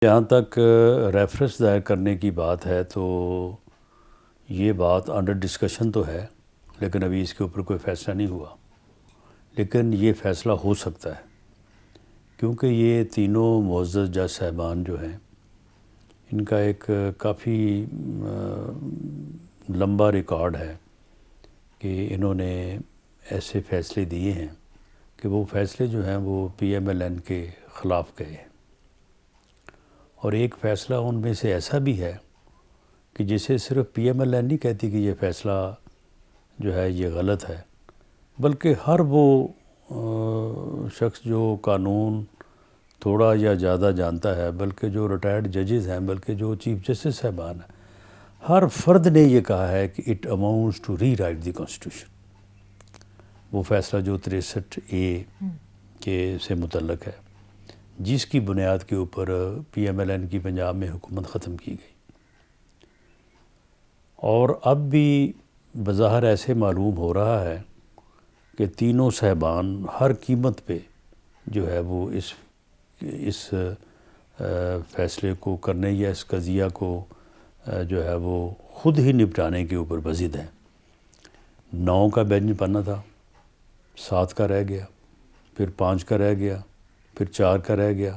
جہاں تک ریفرنس دائر کرنے کی بات ہے تو یہ بات انڈر ڈسکشن تو ہے، لیکن ابھی اس کے اوپر کوئی فیصلہ نہیں ہوا، لیکن یہ فیصلہ ہو سکتا ہے کیونکہ یہ تینوں معزز جج صاحبان جو ہیں ان کا ایک کافی لمبا ریکارڈ ہے کہ انہوں نے ایسے فیصلے دیے ہیں کہ وہ فیصلے جو ہیں وہ پی ایم ایل این کے خلاف گئے ہیں، اور ایک فیصلہ ان میں سے ایسا بھی ہے کہ جسے صرف پی ایم ایل این نہیں کہتی کہ یہ فیصلہ جو ہے یہ غلط ہے، بلکہ ہر وہ شخص جو قانون تھوڑا یا زیادہ جانتا ہے، بلکہ جو ریٹائرڈ ججز ہیں، بلکہ جو چیف جسٹس صاحبان ہیں، ہر فرد نے یہ کہا ہے کہ it amounts to rewrite the constitution. وہ فیصلہ جو 63A کے سے متعلق ہے، جس کی بنیاد کے اوپر پی ایم ایل این کی پنجاب میں حکومت ختم کی گئی، اور اب بھی بظاہر ایسے معلوم ہو رہا ہے کہ تینوں صاحبان ہر قیمت پہ جو ہے وہ اس فیصلے کو کرنے یا اس قضیہ کو جو ہے وہ خود ہی نپٹانے کے اوپر بضد ہیں۔ 9 کا بینچ بنا تھا، 7 کا رہ گیا، پھر 5 کا رہ گیا، پھر 4 کا رہ گیا،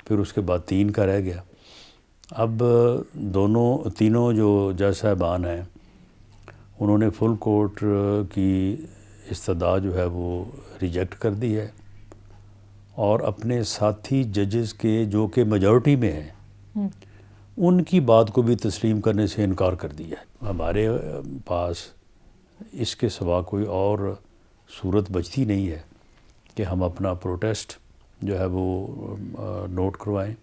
پھر اس کے بعد 3 کا رہ گیا۔ اب تینوں جو جج صاحبان ہیں انہوں نے فل کورٹ کی استدعا جو ہے وہ ریجیکٹ کر دی ہے، اور اپنے ساتھی ججز کے جو کہ میجورٹی میں ہیں ان کی بات کو بھی تسلیم کرنے سے انکار کر دیا ہے۔ ہمارے پاس اس کے سوا کوئی اور صورت بچتی نہیں ہے کہ ہم اپنا پروٹیسٹ جو ہے وہ نوٹ کروائیں۔